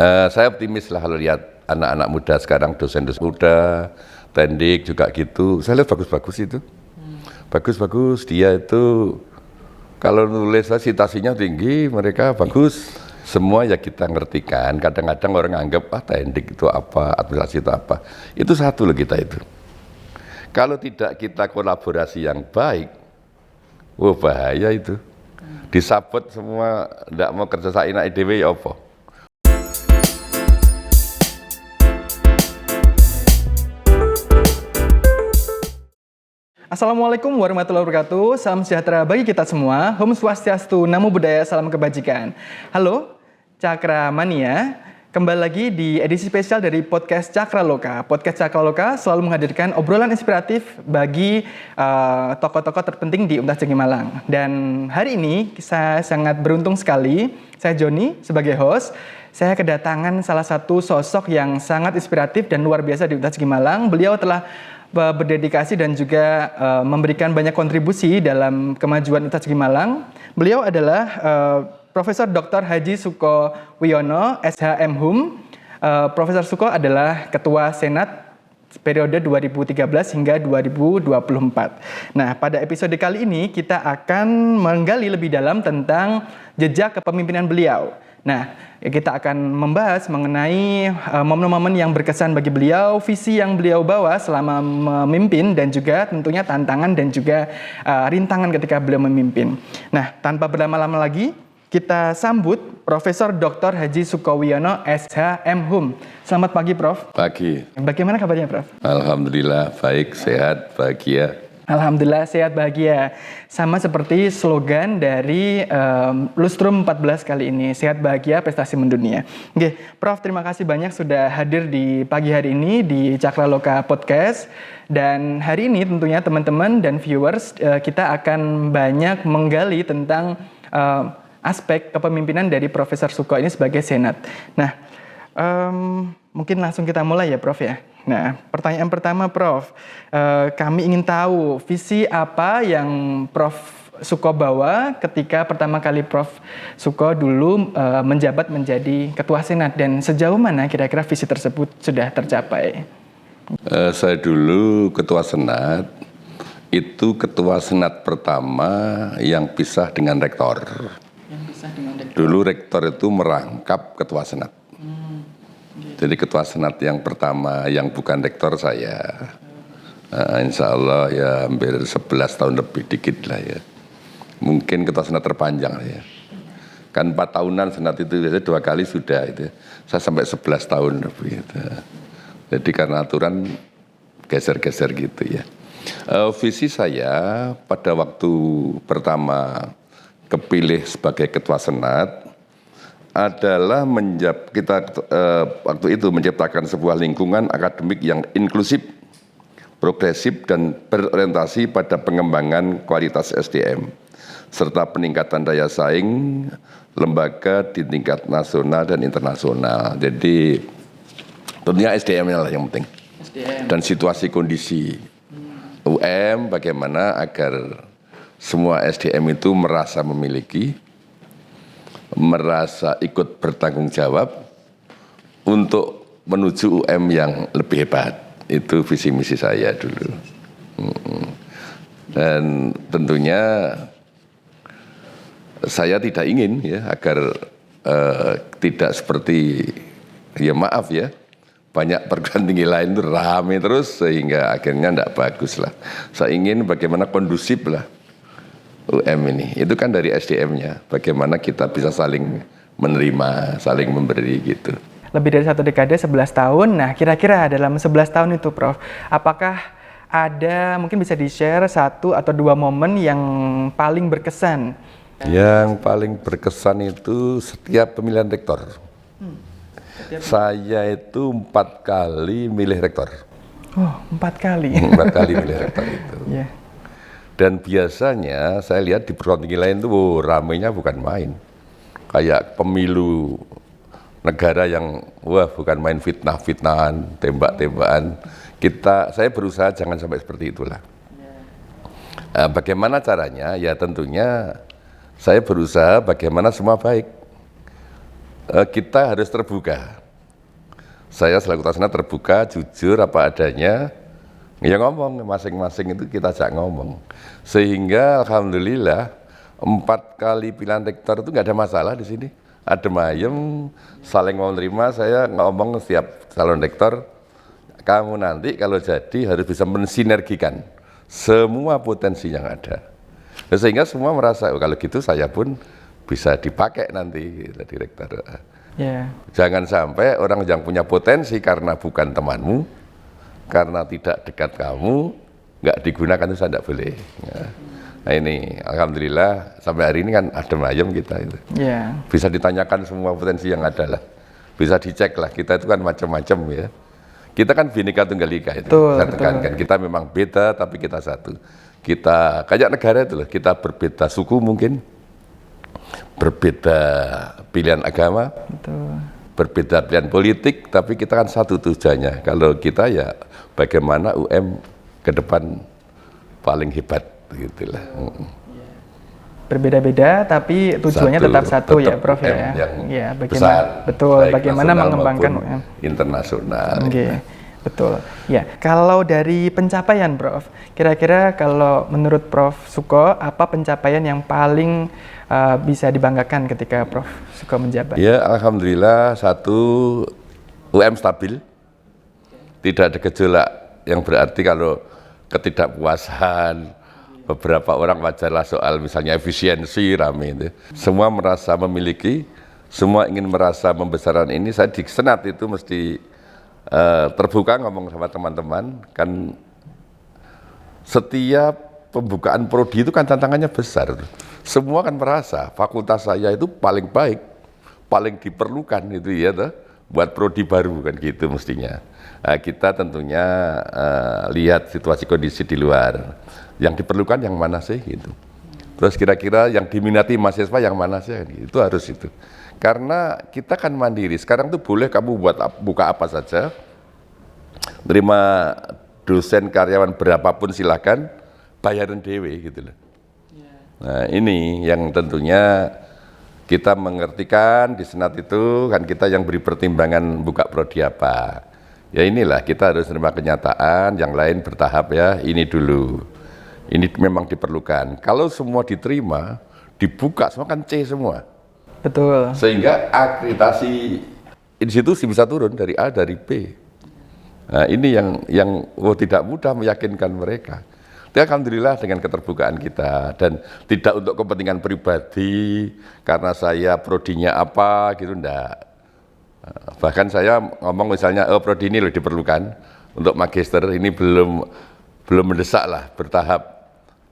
Saya optimis lah kalau lihat anak-anak muda sekarang, dosen-dosen muda, Tendik juga gitu. Saya lihat bagus-bagus itu. Bagus-bagus, dia itu kalau nulis citasinya tinggi, mereka bagus. Semua ya kita ngerti kan. Kadang-kadang orang anggap, Tendik itu apa, administrasi itu apa. Itu satu loh kita itu. Kalau tidak kita kolaborasi yang baik, bahaya itu. Disabot semua, tidak mau kerja saina IDW ya apa. Assalamualaikum warahmatullahi wabarakatuh. Salam sejahtera bagi kita semua. Om Swastiastu, Namo Buddhaya, salam kebajikan. Halo, Cakra Mania. Kembali lagi di edisi spesial dari podcast Cakra Loka. Podcast Cakra Loka selalu menghadirkan obrolan inspiratif bagi tokoh-tokoh terpenting di Universitas Negeri Malang. Dan hari ini saya sangat beruntung sekali, saya Joni sebagai host. Saya kedatangan salah satu sosok yang sangat inspiratif dan luar biasa di Universitas Negeri Malang. Beliau telah berdedikasi dan juga memberikan banyak kontribusi dalam kemajuan Universitas Negeri Malang. Beliau adalah Profesor Dr. Haji Suko Wiono, SHM Hum. Profesor Suko adalah Ketua Senat periode 2013 hingga 2024. Nah, pada episode kali ini kita akan menggali lebih dalam tentang jejak kepemimpinan beliau. Nah, kita akan membahas mengenai momen-momen yang berkesan bagi beliau, visi yang beliau bawa selama memimpin, dan juga tentunya tantangan dan juga rintangan ketika beliau memimpin. Nah, tanpa berlama-lama lagi, kita sambut Profesor Dr. Haji Suko Wiono, SHM Hum. Selamat pagi, Prof. Pagi. Bagaimana kabarnya, Prof? Alhamdulillah, baik, sehat, bahagia. Alhamdulillah sehat bahagia. Sama seperti slogan dari Lustrum 14 kali ini, sehat bahagia prestasi mendunia. Oke, Prof, terima kasih banyak sudah hadir di pagi hari ini di Cakra Loka Podcast. Dan hari ini tentunya teman-teman dan viewers kita akan banyak menggali tentang aspek kepemimpinan dari Profesor Suko ini sebagai senat. Nah, mungkin langsung kita mulai ya, Prof ya. Nah, pertanyaan pertama, Prof. Kami ingin tahu visi apa yang Prof Suko bawa ketika pertama kali Prof Suko dulu menjabat menjadi Ketua Senat, dan sejauh mana kira-kira visi tersebut sudah tercapai? Saya dulu Ketua Senat, itu Ketua Senat pertama yang pisah dengan Rektor. Dulu Rektor itu merangkap Ketua Senat. Jadi Ketua Senat yang pertama yang bukan Rektor saya. Insya Allah ya hampir 11 tahun lebih dikit lah ya. Mungkin Ketua Senat terpanjang lah ya. Kan 4 tahunan Senat itu biasanya 2 kali sudah itu. Saya sampai 11 tahun lebih gitu. Jadi karena aturan geser-geser gitu ya. Visi saya pada waktu pertama kepilih sebagai Ketua Senat adalah waktu itu menciptakan sebuah lingkungan akademik yang inklusif, progresif, dan berorientasi pada pengembangan kualitas SDM serta peningkatan daya saing lembaga di tingkat nasional dan internasional. Jadi tentunya SDM-nya lah yang penting. Dan situasi kondisi UM bagaimana agar semua SDM itu merasa memiliki, merasa ikut bertanggung jawab untuk menuju UM yang lebih hebat. Itu visi misi saya dulu. Dan tentunya saya tidak ingin ya agar tidak seperti, ya maaf ya, banyak perguruan tinggi lain itu rame terus sehingga akhirnya tidak bagus lah. Saya ingin bagaimana kondusif lah UM ini, itu kan dari SDM-nya, bagaimana kita bisa saling menerima, saling memberi gitu. Lebih dari 1 dekade, 11 tahun, nah kira-kira dalam 11 tahun itu, Prof, apakah ada, mungkin bisa di-share 1 atau 2 momen yang paling berkesan? Yang paling berkesan itu setiap pemilihan rektor. Saya itu 4 kali milih rektor. Oh, 4 kali? 4 kali milih rektor itu. Yeah. Dan biasanya saya lihat di perguruan tinggi lain itu ramainya bukan main. Kayak pemilu negara yang bukan main fitnah-fitnahan, tembak-tembakan. Saya berusaha jangan sampai seperti itulah. Bagaimana caranya? Ya tentunya saya berusaha bagaimana semua baik. kita harus terbuka. Saya selaku ketua senat terbuka, jujur apa adanya. Ya ngomong, masing-masing itu kita ajak ngomong. Sehingga alhamdulillah 4 kali pilihan rektor itu nggak ada masalah di sini. Adem ayem, saling mau terima. Saya ngomong setiap calon rektor, kamu nanti kalau jadi harus bisa mensinergikan semua potensi yang ada. Sehingga semua merasa, oh, kalau gitu saya pun bisa dipakai nanti jadi rektor. Jangan sampai orang yang punya potensi karena bukan temanmu, karena tidak dekat kamu, nggak digunakan, itu saya tidak boleh. Nah ini, alhamdulillah sampai hari ini kan adem ayem kita itu. Bisa ditanyakan semua potensi yang ada lah, bisa dicek lah. Kita itu kan macam-macam ya. Kita kan Bhinneka Tunggal Ika itu. Saya tekankan, kita memang beda tapi kita satu. Kita kayak negara itu loh, kita berbeda suku mungkin, berbeda pilihan agama, berbeda pilihan politik, tapi kita kan satu tujuannya. Kalau kita ya bagaimana UM ke depan paling hebat, gitulah. Berbeda-beda tapi tujuannya tetap satu ya, Prof ya. Ya, bagaimana betul bagaimana mengembangkan UM internasional. Betul. Ya, kalau dari pencapaian Prof, kira-kira kalau menurut Prof Suko, apa pencapaian yang paling bisa dibanggakan ketika Prof Suko menjabat? Ya, alhamdulillah satu, UM stabil, tidak ada gejolak yang berarti kalau ketidakpuasan, beberapa orang wajarlah soal misalnya efisiensi rame itu. Semua merasa memiliki, semua ingin merasa pembesaran ini. Saya di Senat itu mesti terbuka ngomong sama teman-teman, kan setiap pembukaan prodi itu kan tantangannya besar. Semua kan merasa fakultas saya itu paling baik, paling diperlukan itu ya toh, buat prodi baru kan gitu mestinya. Nah, kita tentunya lihat situasi kondisi di luar, yang diperlukan yang mana sih gitu. Terus kira-kira yang diminati mahasiswa yang mana sih, itu harus itu. Karena kita kan mandiri, sekarang tuh boleh kamu buka apa saja, terima dosen karyawan berapapun silakan, bayaran dewe gitu loh. Nah ini yang tentunya kita mengertikan di Senat itu, kan kita yang beri pertimbangan buka prodi apa. Ya inilah kita harus menerima kenyataan, yang lain bertahap ya, ini dulu. Ini memang diperlukan. Kalau semua diterima, dibuka semua kan C semua. Betul. Sehingga akreditasi institusi bisa turun dari A, dari B. Nah ini yang tidak mudah meyakinkan mereka. Ya, alhamdulillah dengan keterbukaan kita dan tidak untuk kepentingan pribadi karena saya prodinya apa gitu, enggak. Bahkan saya ngomong misalnya, oh prodi ini loh diperlukan untuk magister, ini belum mendesak lah, bertahap.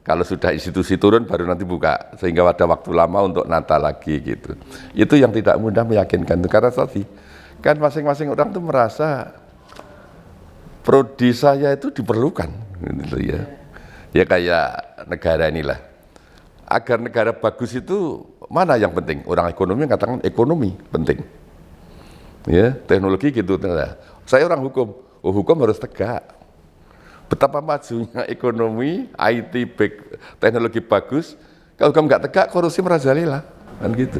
Kalau sudah institusi turun baru nanti buka, sehingga ada waktu lama untuk nata lagi gitu. Itu yang tidak mudah meyakinkan, karena tadi kan masing-masing orang tuh merasa prodi saya itu diperlukan gitu ya. Ya kayak negara inilah. Agar negara bagus itu mana yang penting? Orang ekonomi katakan ekonomi penting. Ya, teknologi gitu. Saya orang hukum. Oh, hukum harus tegak. Betapa majunya ekonomi, IT, teknologi bagus, kalau kamu nggak tegak, korupsi merajalela, kan gitu.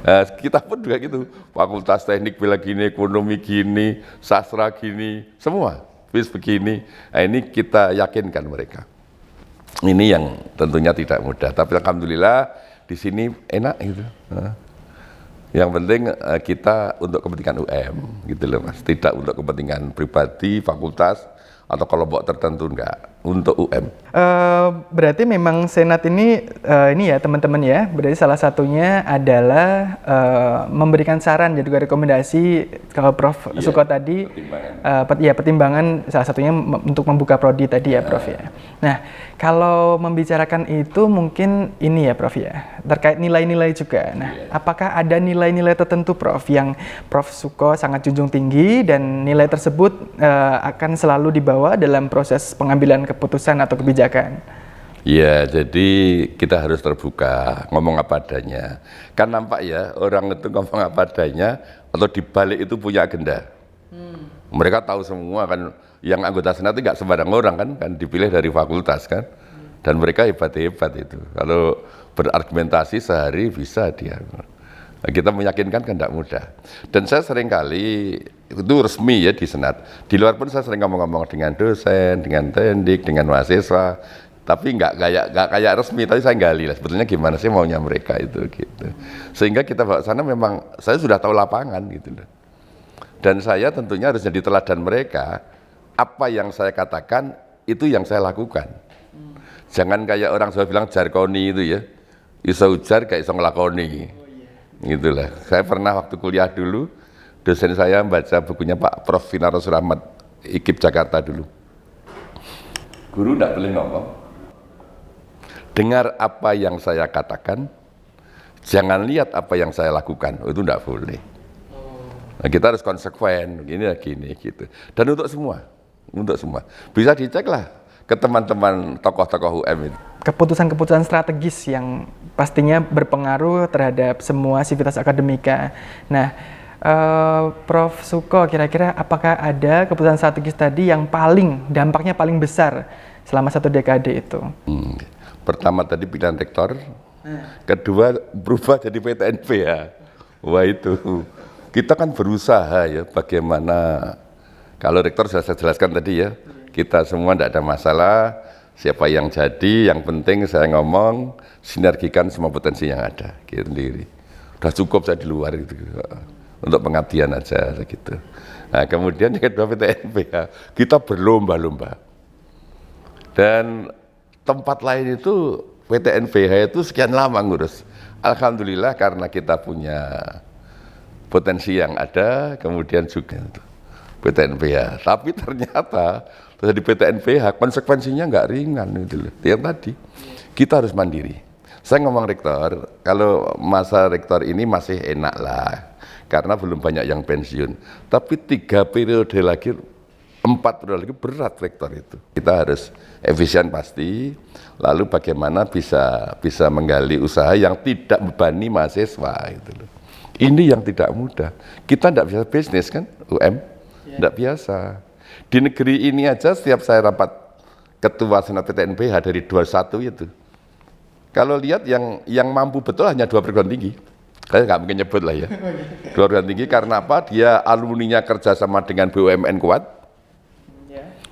Nah, kita pun juga gitu, fakultas teknik bila gini, ekonomi gini, sastra gini, semua, bis begini. Nah ini kita yakinkan mereka. Ini yang tentunya tidak mudah, tapi alhamdulillah di sini enak gitu. Nah, yang penting kita untuk kepentingan UM, gitu loh Mas, tidak untuk kepentingan pribadi, fakultas, atau kelompok tertentu, enggak, untuk UM. Berarti memang Senat ini ya teman-teman ya, berarti salah satunya adalah memberikan saran dan juga rekomendasi kalau Prof Suko tadi, pertimbangan salah satunya untuk membuka prodi tadi ya Prof ya. Nah kalau membicarakan itu mungkin ini ya Prof ya, terkait nilai-nilai juga. Nah apakah ada nilai-nilai tertentu Prof yang Prof Suko sangat junjung tinggi dan nilai tersebut akan selalu dibawa dalam proses pengambilan keputusan atau kebijakan? Ya, jadi kita harus terbuka, ngomong apa adanya. Kan nampak ya, orang itu ngomong apa adanya, atau dibalik itu punya agenda. Mereka tahu semua kan, yang anggota Senat itu nggak sembarang orang kan dipilih dari fakultas kan. Dan mereka hebat-hebat itu. Kalau berargumentasi sehari bisa dia. Kita meyakinkan kan tidak mudah. Dan saya sering kali, itu resmi ya di Senat. Di luar pun saya sering ngomong-ngomong dengan dosen, dengan tendik, dengan mahasiswa. Tapi nggak kayak resmi, tapi saya gali lah sebetulnya gimana sih maunya mereka itu gitu. Sehingga kita bawa sana memang saya sudah tahu lapangan gitu loh. Dan saya tentunya harus jadi teladan mereka. Apa yang saya katakan itu yang saya lakukan. Jangan kayak orang Jawa bilang jarkoni itu ya. Iso ujar kayak iso ngelakoni. Gitulah. Saya pernah waktu kuliah dulu, dosen saya baca bukunya Pak Prof. Vinarosur Rahmat, IKIP Jakarta dulu. Guru tidak boleh ngomong. Dengar apa yang saya katakan, jangan lihat apa yang saya lakukan. Itu tidak boleh. Nah, kita harus konsekuen, gini gitu. Dan untuk semua, bisa dicek lah ke teman-teman tokoh-tokoh UM itu. Keputusan-keputusan strategis yang pastinya berpengaruh terhadap semua sivitas akademika. Nah, Prof. Suko, kira-kira apakah ada keputusan strategis tadi yang dampaknya paling besar selama 1 dekade itu? Pertama tadi pilihan rektor, kedua berubah jadi PTNBH. Wah itu, kita kan berusaha ya bagaimana, kalau rektor sudah saya jelaskan tadi ya, kita semua tidak ada masalah, siapa yang jadi, yang penting saya ngomong, sinergikan semua potensi yang ada, gitu sendiri. Udah cukup saya di luar gitu, untuk pengabdian aja gitu. Nah kemudian yang kedua PTNBH, kita berlomba-lomba. Dan tempat lain itu PTNBH itu sekian lama ngurus. Alhamdulillah karena kita punya potensi yang ada, kemudian juga PTNBH. Tapi ternyata di PTNBH konsekuensinya nggak ringan gitu loh. Yang tadi kita harus mandiri. Saya ngomong rektor, kalau masa rektor ini masih enak lah, karena belum banyak yang pensiun. Tapi 3 periode lagi, 4 periode lagi berat rektor itu. Kita harus efisien pasti, lalu bagaimana bisa menggali usaha yang tidak membebani mahasiswa gitu loh. Ini yang tidak mudah. Kita tidak bisa bisnis kan, UM, tidak biasa. Di negeri ini aja setiap saya rapat ketua senat PTNBH dari 21 itu, kalau lihat yang mampu betul hanya 2 perguruan tinggi. Saya nggak mungkin nyebut lah ya. 2 perguruan tinggi karena apa? Dia alumninya kerjasama dengan BUMN kuat.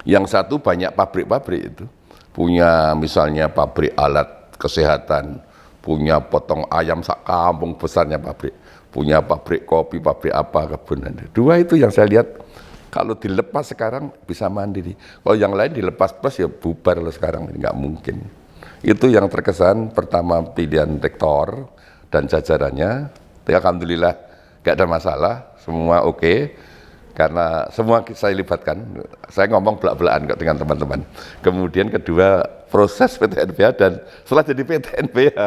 Yang satu banyak pabrik-pabrik itu. Punya misalnya pabrik alat kesehatan, punya potong ayam sak kampung besarnya pabrik, punya pabrik kopi, pabrik apa, kebun. 2 itu yang saya lihat. Kalau dilepas sekarang bisa mandiri. Kalau yang lain dilepas plus ya bubar loh sekarang, nggak mungkin. Itu yang terkesan pertama pilihan rektor dan jajarannya. Alhamdulillah nggak ada masalah, semua oke. Karena semua saya libatkan, saya ngomong belak-belakan kok dengan teman-teman. Kemudian kedua proses PTNBH dan setelah jadi PTNBH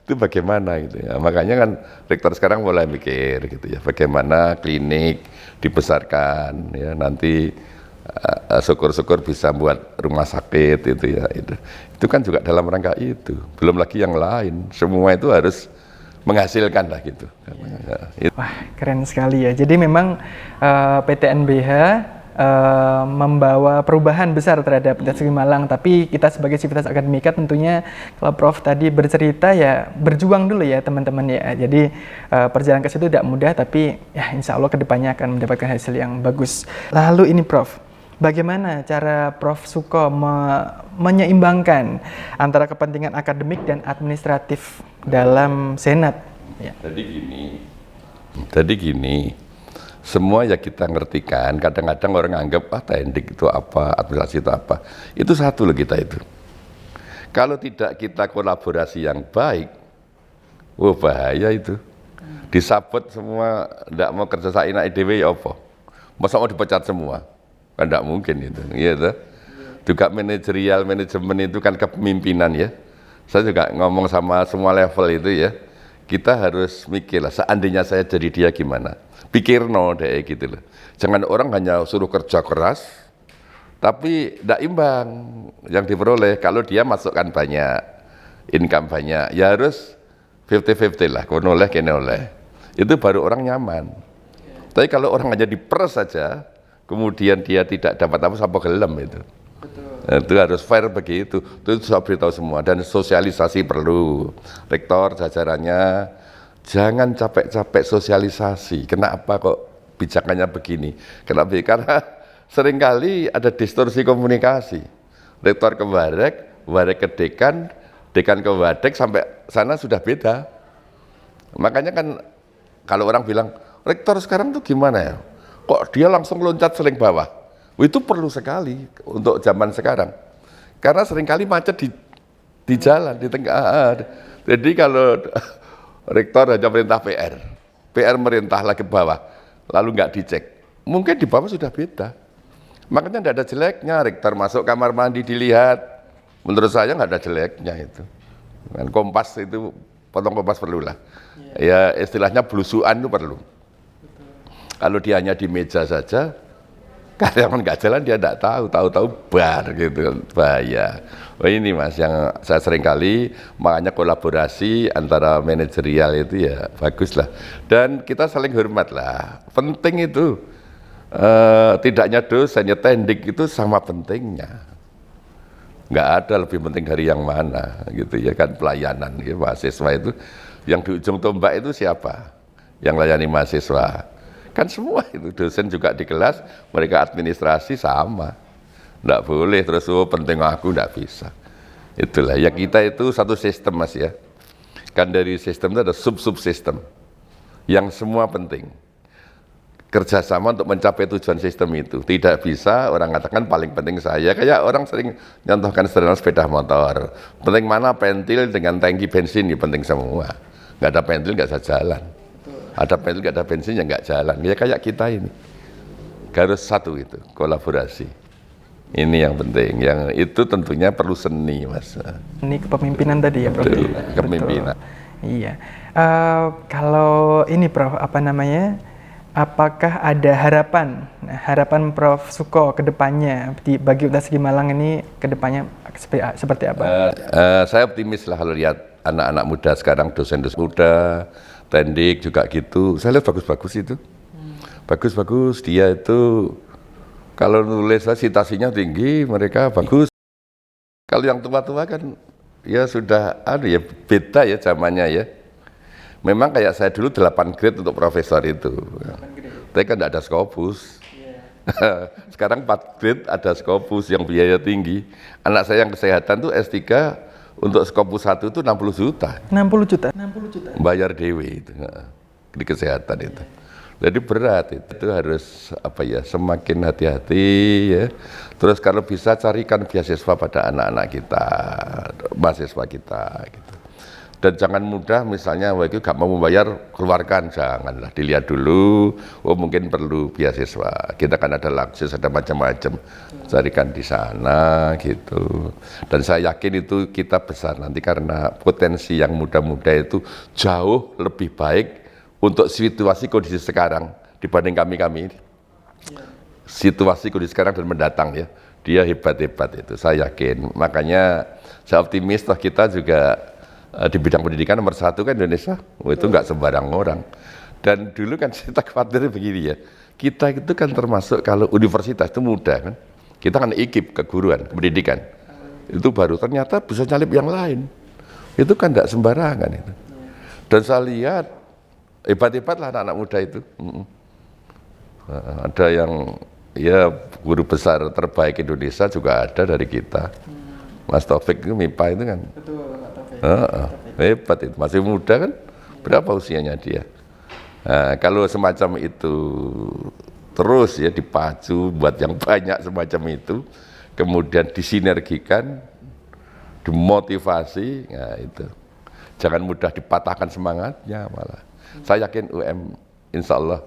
itu bagaimana gitu ya. Makanya kan rektor sekarang mulai mikir gitu ya, bagaimana klinik dibesarkan ya, nanti syukur-syukur bisa buat rumah sakit itu ya, itu kan juga dalam rangka itu, belum lagi yang lain, semua itu harus menghasilkan lah gitu. Wah keren sekali ya, jadi memang PTNBH membawa perubahan besar terhadap Universitas Malang, tapi kita sebagai sivitas akademika tentunya kalau Prof tadi bercerita ya berjuang dulu ya teman-teman ya. Jadi perjalanan ke situ tidak mudah, tapi ya insya Allah kedepannya akan mendapatkan hasil yang bagus. Lalu ini Prof, bagaimana cara Prof Suko menyeimbangkan antara kepentingan akademik dan administratif dalam Senat? Ya. Jadi gini, semua ya kita ngertikan, kadang-kadang orang anggap tendik itu apa, administrasi itu apa. Itu satu loh kita itu. Kalau tidak kita kolaborasi yang baik, wah bahaya itu. Disabot semua, tidak mau kerja saina IDW ya apa. Masa mau dipecat semua? Kan tidak mungkin itu. Iya, juga manajerial, manajemen itu kan kepemimpinan ya. Saya juga ngomong sama semua level itu ya. Kita harus mikir lah, seandainya saya jadi dia gimana. Pikir deh gitu loh. Jangan orang hanya suruh kerja keras, tapi tidak imbang yang diperoleh. Kalau dia masukkan banyak, income banyak, ya harus 50-50 lah, kau noleh, kene oleh. Itu baru orang nyaman. Tapi kalau orang hanya diperes saja, kemudian dia tidak dapat apa-apa gelem itu. Betul. Itu harus fair begitu. Itu saya beritahu semua, dan sosialisasi perlu. Rektor jajarannya jangan capek-capek sosialisasi. Kenapa kok bijakannya begini? Kenapa? Karena seringkali ada distorsi komunikasi. Rektor ke Warek, Warek ke Dekan, Dekan ke Wadek, sampai sana sudah beda. Makanya kan kalau orang bilang, rektor sekarang tuh gimana ya? Kok dia langsung loncat seling bawah? Itu perlu sekali untuk zaman sekarang. Karena seringkali macet di jalan, di tengah. Jadi kalau rektor hanya perintah PR merintah lagi ke bawah, lalu nggak dicek, mungkin di bawah sudah beda. Makanya tidak ada jeleknya, rektor masuk kamar mandi dilihat. Menurut saya nggak ada jeleknya itu. Dan kompas itu, potong kompas perlu lah. Ya istilahnya belusuan itu perlu. Kalau dia hanya di meja saja, karyawan nggak jalan dia nggak tahu bar gitu, bahaya. Oh ini Mas, yang saya sering kali, makanya kolaborasi antara manajerial itu ya bagus lah. Dan kita saling hormat lah, penting itu. Tidaknya dosen, tendik itu sama pentingnya. Nggak ada lebih penting dari yang mana gitu ya kan, pelayanan ya, mahasiswa itu. Yang di ujung tombak itu siapa? Yang layani mahasiswa. Kan semua itu, dosen juga di kelas, mereka administrasi sama. Nggak boleh terus, penting aku, nggak bisa. Itulah, ya kita itu satu sistem Mas ya. Kan dari sistem itu ada sub-sub-sistem. Yang semua penting. Kerjasama untuk mencapai tujuan sistem itu. Tidak bisa orang katakan paling penting saya. Kayak orang sering nyontohkan sepeda motor. Penting mana pentil dengan tangki bensin, ya penting semua. Nggak ada pentil, nggak bisa jalan. Ada pentil, nggak ada bensin, ya nggak jalan. Ya kayak kita ini. Harus satu itu, kolaborasi. Ini yang penting. Yang itu tentunya perlu seni, Mas. Ini kepemimpinan tadi ya, Prof? Betul, kepemimpinan. Iya. Kalau ini, Prof, apa namanya? Apakah ada harapan? Nah, harapan Prof Suko ke depannya bagi UTAS Sigi Malang ini ke depannya seperti apa? Saya optimis lah kalau lihat anak-anak muda sekarang, dosen-dosen muda, tendik juga gitu. Saya lihat bagus-bagus itu. Bagus-bagus, dia itu kalau nulis citasinya tinggi, mereka bagus. Kalau yang tua-tua kan ya sudah ya beda ya zamannya ya. Memang kayak saya dulu 8 grade untuk profesor itu. Tapi kan tidak ada Scopus. Sekarang 4 grade ada Scopus yang biaya tinggi. Anak saya yang kesehatan tuh S3 untuk Scopus 1 itu 60 juta. 60 juta? Bayar dewe itu di kesehatan itu. Jadi berat itu harus apa ya, semakin hati-hati ya. Terus kalau bisa carikan beasiswa pada anak-anak kita, mahasiswa kita gitu. Dan jangan mudah misalnya wah itu gak mau membayar, keluarkan, janganlah, dilihat dulu, oh mungkin perlu beasiswa. Kita kan ada Laksis, ada macam-macam, carikan di sana gitu. Dan saya yakin itu kita besar nanti karena potensi yang muda-muda itu jauh lebih baik untuk situasi kondisi sekarang dibanding kami-kami ini. Situasi kondisi sekarang dan mendatang ya, dia hebat-hebat itu, saya yakin. Makanya saya optimis toh kita juga di bidang pendidikan nomor 1 kan Indonesia, itu nggak sembarang orang. Dan dulu kan kita khawatir begini ya, kita itu kan termasuk kalau universitas itu muda kan, kita kan IKIP, keguruan, pendidikan, itu baru ternyata bisa nyalip yang lain, itu kan nggak sembarangan itu. Dan saya lihat hebat-hebat lah anak-anak muda itu. Ada yang ya guru besar terbaik Indonesia juga ada dari kita. Mas Taufik itu MIPA itu kan. Betul, Pak Taufik. Hebat itu, masih muda kan? Berapa usianya dia? Nah, kalau semacam itu terus ya dipacu buat yang banyak semacam itu, kemudian disinergikan, dimotivasi, nah itu. Jangan mudah dipatahkan semangatnya malah. Saya yakin insya Allah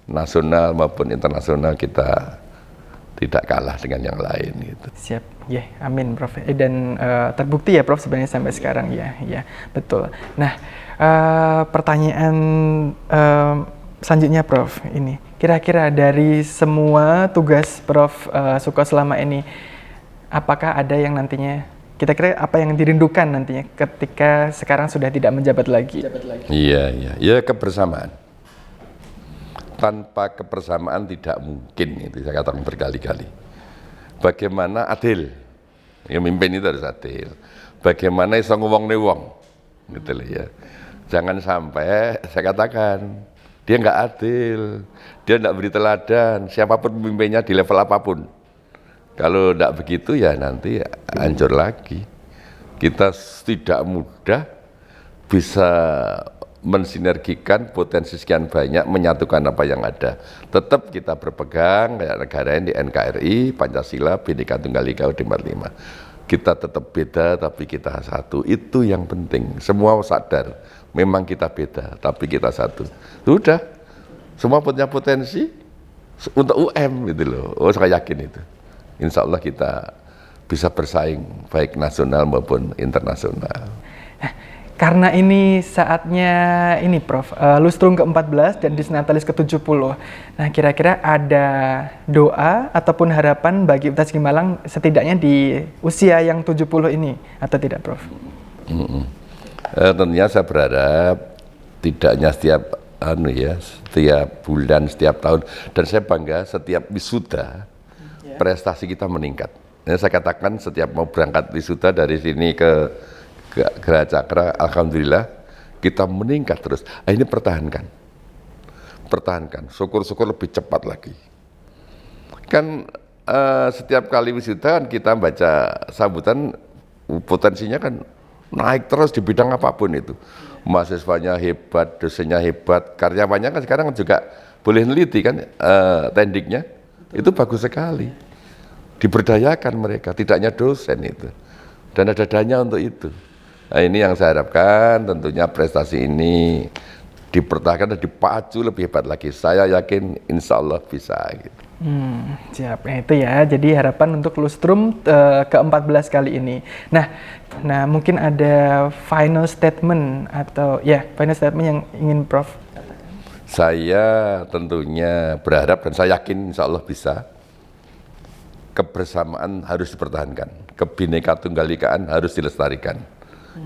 nasional maupun internasional kita tidak kalah dengan yang lain gitu. Siap, ya, amin Prof. Dan terbukti ya Prof sebenarnya sampai sekarang ya, betul. Nah, pertanyaan selanjutnya Prof, ini kira-kira dari semua tugas Prof Suko selama ini, apakah ada yang nantinya kira-kira apa yang dirindukan nantinya ketika sekarang sudah tidak menjabat lagi? Iya, kebersamaan. Tanpa kebersamaan tidak mungkin, itu saya katakan berkali-kali. Bagaimana adil, ya mimpin itu harus adil. Bagaimana iso ngomong ne wong, gitu loh ya. Jangan sampai saya katakan, dia nggak adil, dia nggak beri teladan, siapapun pemimpinnya di level apapun. Kalau nggak begitu ya nanti hancur lagi. Kita tidak mudah bisa mensinergikan potensi sekian banyak, menyatukan apa yang ada. Tetap kita berpegang kayak negara ini di NKRI, Pancasila, Bhinneka Tunggal Ika, UUD 45. Kita tetap beda tapi kita satu, itu yang penting. Semua sadar, memang kita beda tapi kita satu. Sudah, semua punya potensi untuk UM gitu loh. Oh, saya yakin itu. Insya Allah kita bisa bersaing baik nasional maupun internasional. Karena ini saatnya ini Prof, lustrum ke-14 dan Disnatalis ke-70. Nah, kira-kira ada doa ataupun harapan bagi Universitas Negeri Malang setidaknya di usia yang 70 ini atau tidak, Prof? Tentunya saya berharap tidaknya setiap bulan, setiap tahun, dan saya bangga setiap wisuda prestasi kita meningkat. Saya katakan setiap mau berangkat wisuda dari sini ke Geraha Cakra, alhamdulillah kita meningkat terus. Ini pertahankan, syukur-syukur lebih cepat lagi. Kan setiap kali wisuda kan kita baca sambutan, potensinya kan naik terus di bidang apapun itu. Mahasiswanya hebat, dosennya hebat, karyawannya kan sekarang juga boleh neliti kan, tendiknya itu bagus sekali. Diberdayakan mereka, tidak hanya dosen itu, dan ada dana untuk itu. Nah, ini yang saya harapkan, tentunya prestasi ini dipertahankan dan dipacu lebih hebat lagi. Saya yakin insya Allah bisa. Gitu. Siap, itu ya. Jadi harapan untuk lustrum ke-14 kali ini. Nah mungkin ada final statement atau final statement yang ingin Prof. Saya tentunya berharap dan saya yakin insya Allah bisa. Kebersamaan harus dipertahankan, Kebhinneka Tunggal Ikaan harus dilestarikan.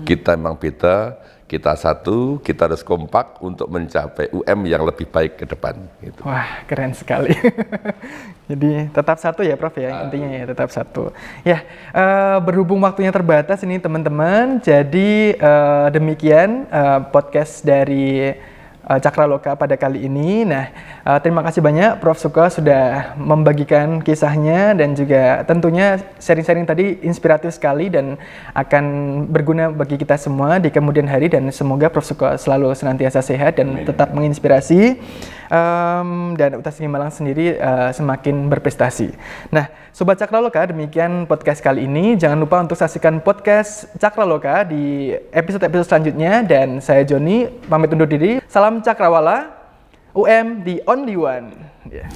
Kita memang beda, kita satu, kita harus kompak untuk mencapai UM yang lebih baik ke depan. Gitu. Wah, keren sekali. Jadi tetap satu ya Prof ya, intinya ya tetap satu. Ya, berhubung waktunya terbatas ini teman-teman, jadi demikian podcast dari Cakraloka pada kali ini. Nah, terima kasih banyak Prof Suko sudah membagikan kisahnya dan juga tentunya sharing-sharing tadi inspiratif sekali dan akan berguna bagi kita semua di kemudian hari, dan semoga Prof Suko selalu senantiasa sehat dan tetap menginspirasi dan Universitas Negeri Malang sendiri semakin berprestasi. Nah, Sobat Cakraloka, demikian podcast kali ini. Jangan lupa untuk saksikan podcast Cakraloka di episode-episode selanjutnya, dan saya Joni pamit undur diri. Salam Cakrawala, UM the only one. Yeah.